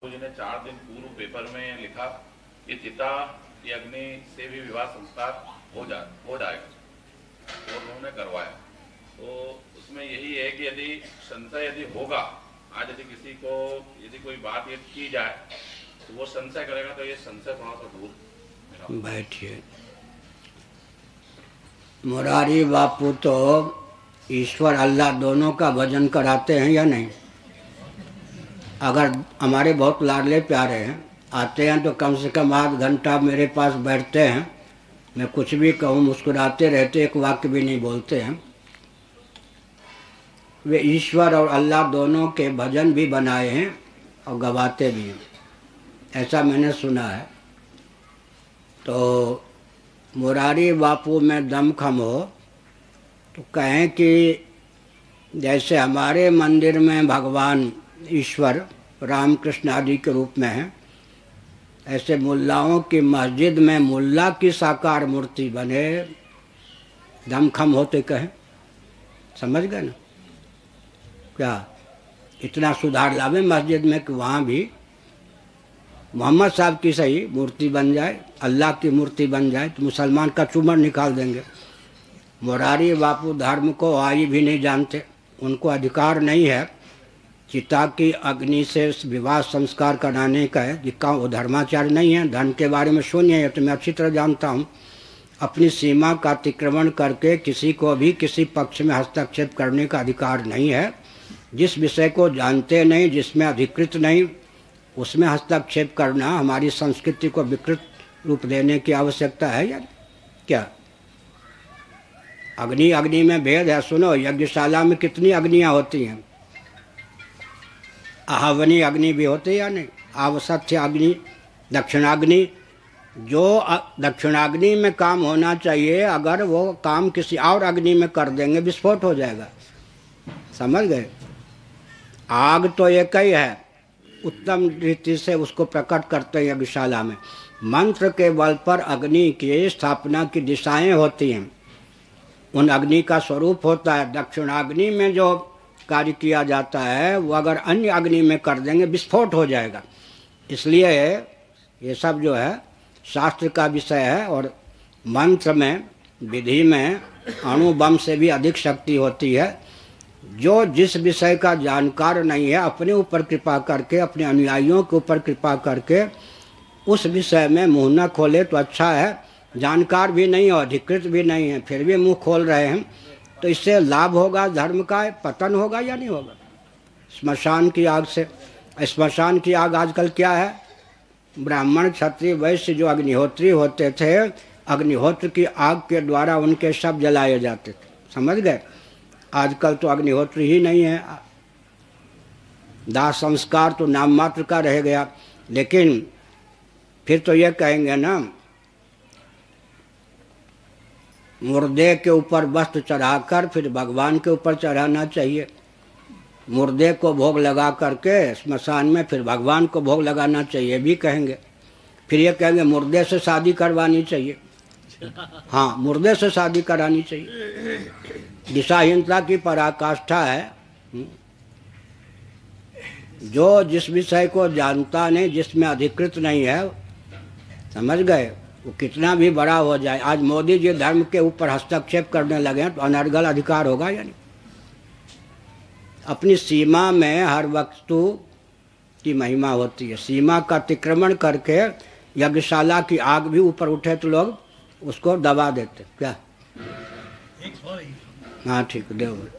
जी ने 4 दिन पूर्व पेपर में लिखा कि चिता की अग्नि से भी विवाह संस्कार हो जाएगा, तो उन्होंने करवाया। तो उसमें यही है कि यदि संशय यदि होगा, आज यदि किसी को यदि कोई बात ये की जाए तो वो संशय करेगा, तो ये संशय थोड़ा सा दूर। बैठिए। मुरारी बापू तो ईश्वर अल्लाह दोनों का भजन कराते हैं या नहीं? अगर हमारे बहुत लाडले प्यारे हैं, आते हैं तो कम से कम आध घंटा मेरे पास बैठते हैं। मैं कुछ भी कहूँ मुस्कुराते रहते, एक वाक्य भी नहीं बोलते हैं। वे ईश्वर और अल्लाह दोनों के भजन भी बनाए हैं और गवाते भी हैं, ऐसा मैंने सुना है। तो मुरारी बापू में दमखम हो तो कहें कि जैसे हमारे मंदिर में भगवान ईश्वर रामकृष्ण आदि के रूप में है, ऐसे मुल्लाओं की मस्जिद में मुल्ला की साकार मूर्ति बने, दमखम होते कहें। समझ गए ना? क्या इतना सुधार लावे मस्जिद में कि वहाँ भी मोहम्मद साहब की सही मूर्ति बन जाए, अल्लाह की मूर्ति बन जाए तो मुसलमान का चूमर निकाल देंगे। मुरारी बापू धर्म को आई भी नहीं जानते, उनको अधिकार नहीं है चिता की अग्नि से विवाह संस्कार कराने का है। जिसका वो धर्माचार्य नहीं है, धर्म के बारे में शून्य है, तो मैं अच्छी तरह जानता हूँ। अपनी सीमा का अतिक्रमण करके किसी को भी किसी पक्ष में हस्तक्षेप करने का अधिकार नहीं है। जिस विषय को जानते नहीं, जिसमें अधिकृत नहीं, उसमें हस्तक्षेप करना हमारी संस्कृति को विकृत रूप देने की आवश्यकता है या क्या? अग्नि अग्नि में भेद है। सुनो, यज्ञशाला में कितनी अग्नियाँ होती हैं? आहवनी अग्नि भी होती है या नहीं? आवसथ्य अग्नि, दक्षिणाग्नि। जो दक्षिणाग्नि में काम होना चाहिए, अगर वो काम किसी और अग्नि में कर देंगे, विस्फोट हो जाएगा। समझ गए? आग तो एक ही है, उत्तम रीति से उसको प्रकट करते हैं यज्ञशाला में। मंत्र के बल पर अग्नि की स्थापना की दिशाएं होती हैं, उन अग्नि का स्वरूप होता है। दक्षिणाग्नि में जो कार्य किया जाता है वो अगर अन्य अग्नि में कर देंगे, विस्फोट हो जाएगा। इसलिए ये सब जो है शास्त्र का विषय है, और मंत्र में, विधि में अणु बम से भी अधिक शक्ति होती है। जो जिस विषय का जानकार नहीं है, अपने ऊपर कृपा करके, अपने अनुयायियों के ऊपर कृपा करके उस विषय में मुँह न खोले तो अच्छा है। जानकार भी नहीं और अधिकृत भी नहीं है, फिर भी मुँह खोल रहे हैं, तो इससे लाभ होगा, धर्म का पतन होगा या नहीं होगा? स्मशान की आग से, स्मशान की आग आजकल क्या है? ब्राह्मण क्षत्रिय वैश्य जो अग्निहोत्री होते थे, अग्निहोत्र की आग के द्वारा उनके शव जलाए जाते थे। समझ गए? आजकल तो अग्निहोत्री ही नहीं है, दाह संस्कार तो नाम मात्र का रह गया। लेकिन फिर तो ये कहेंगे ना, मुर्दे के ऊपर वस्त्र चढ़ाकर फिर भगवान के ऊपर चढ़ाना चाहिए। मुर्दे को भोग लगा करके स्मशान में फिर भगवान को भोग लगाना चाहिए भी कहेंगे। फिर ये कहेंगे मुर्दे से शादी करवानी चाहिए। हाँ, मुर्दे से शादी करानी चाहिए। दिशाहीनता की पराकाष्ठा है। जो जिस विषय को जानता नहीं, जिसमें अधिकृत नहीं है, समझ गए, वो कितना भी बड़ा हो जाए। आज मोदी जी धर्म के ऊपर हस्तक्षेप करने लगे हैं तो अनर्गल अधिकार होगा या नहीं? अपनी सीमा में हर वस्तु की महिमा होती है। सीमा का अतिक्रमण करके यज्ञशाला की आग भी ऊपर उठे तो लोग उसको दबा देते। क्या? हाँ ठीक है, देव।